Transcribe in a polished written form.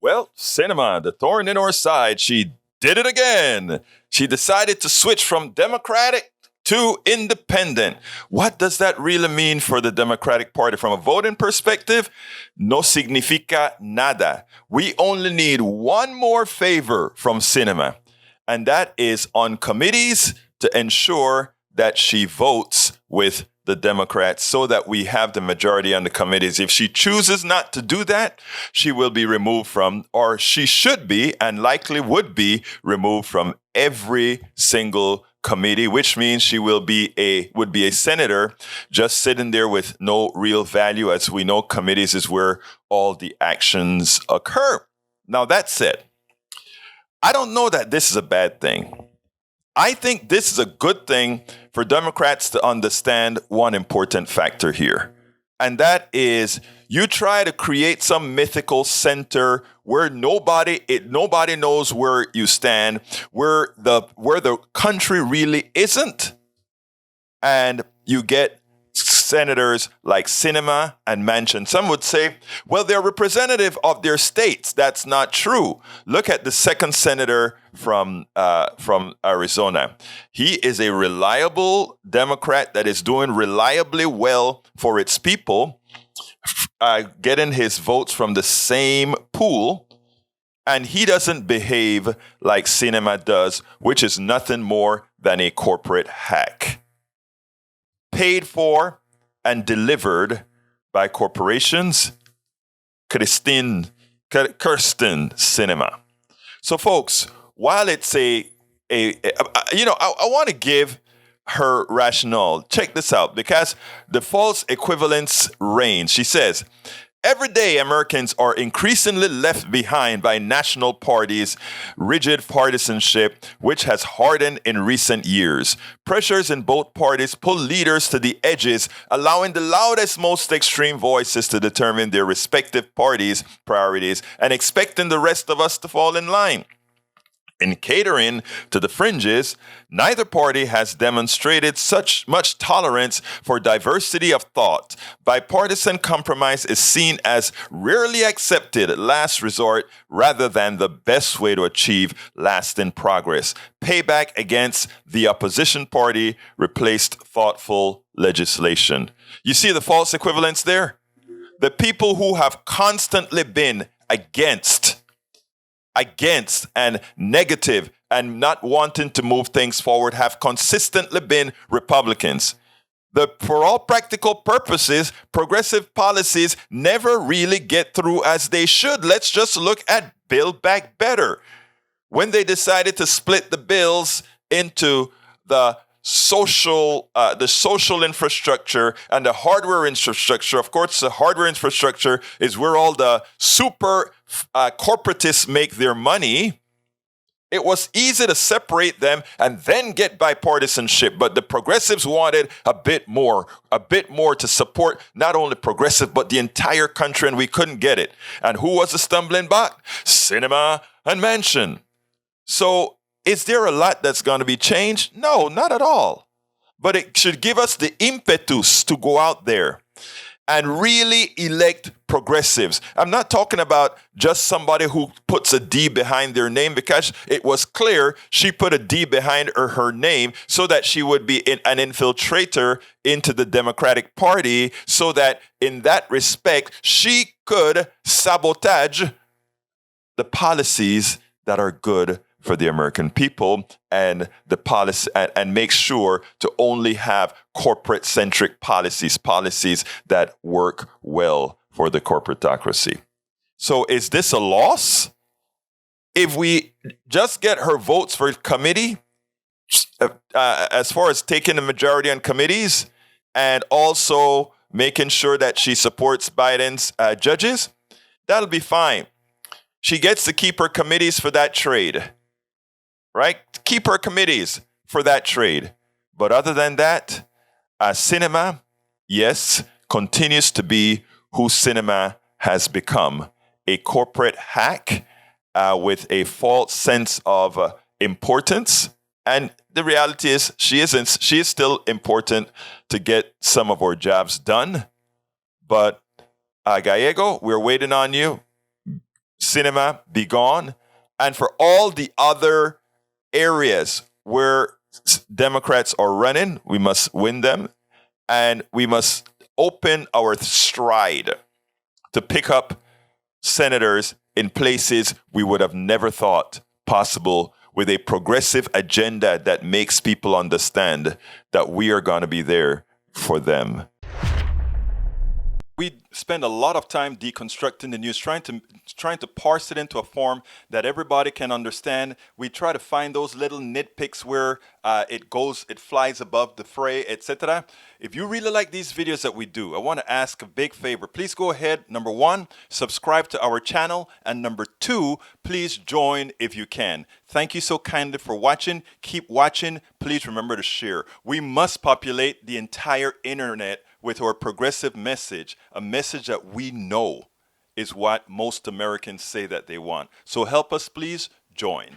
Well, Sinema, the thorn in our side, she did it again. She decided to switch from Democratic to independent. What does that really mean for the Democratic Party? From a voting perspective, no significa nada. We only need one more favor from Sinema, and that is on committees to ensure that she votes with the Democrats so that we have the majority on the committees. If she chooses not to do that, she will be removed from, or she should be, and likely would be removed from every single committee, which means she would be a senator just sitting there with no real value. As we know, committees is where all the actions occur. Now, that said, I don't know that this is a bad thing. I think this is a good thing for Democrats to understand one important factor here. And that is you try to create some mythical center where nobody knows where you stand, where the country really isn't. And you get senators like Sinema and Manchin. Some would say, well, they're representative of their states. That's not true. Look at the second senator from Arizona. He is a reliable Democrat that is doing reliably well for its people, getting his votes from the same pool. And he doesn't behave like Sinema does, which is nothing more than a corporate hack. Paid for and delivered by corporations, Kyrsten Sinema. So, folks, while it's I want to give her rationale. Check this out, because the false equivalence reigns. She says, every day, Americans are increasingly left behind by national parties' rigid partisanship, which has hardened in recent years. Pressures in both parties pull leaders to the edges, allowing the loudest, most extreme voices to determine their respective parties' priorities and expecting the rest of us to fall in line. In catering to the fringes, neither party has demonstrated such much tolerance for diversity of thought. Bipartisan compromise is seen as rarely accepted last resort rather than the best way to achieve lasting progress. Payback against the opposition party replaced thoughtful legislation. You see the false equivalence there? The people who have constantly been against and negative and not wanting to move things forward have consistently been Republicans. For all practical purposes, progressive policies never really get through as they should. Let's just look at Build Back Better. When they decided to split the bills into the social infrastructure and the hardware infrastructure. Of course, the hardware infrastructure is where all the super corporatists make their money. It was easy to separate them and then get bipartisanship, but the progressives wanted a bit more to support not only progressive, but the entire country, and we couldn't get it. And who was the stumbling block? Sinema and Manchin. So, is there a lot that's going to be changed? No, not at all. But it should give us the impetus to go out there and really elect progressives. I'm not talking about just somebody who puts a D behind their name, because it was clear she put a D behind her name so that she would be an infiltrator into the Democratic Party, so that in that respect, she could sabotage the policies that are good for the American people and the policy, and make sure to only have corporate-centric policies that work well for the corporatocracy. So is this a loss? If we just get her votes for committee, as far as taking the majority on committees, and also making sure that she supports Biden's judges, that'll be fine. She gets to keep her committees for that trade. Right? Keep her committees for that trade. But other than that, Sinema, yes, continues to be who Sinema has become. A corporate hack with a false sense of importance. And the reality is she is still important to get some of our jobs done. But Gallego, we're waiting on you. Sinema be gone, and for all the other areas where Democrats are running, we must win them, and we must open our stride to pick up senators in places we would have never thought possible, with a progressive agenda that makes people understand that we are going to be there for them. We spend a lot of time deconstructing the news, trying to parse it into a form that everybody can understand. We try to find those little nitpicks where it flies above the fray, etc. If you really like these videos that we do, I want to ask a big favor. Please go ahead, number one, subscribe to our channel, and number two, please join if you can. Thank you so kindly for watching. Keep watching. Please remember to share. We must populate the entire internet with our progressive message, a message that we know is what most Americans say that they want. So help us, please join.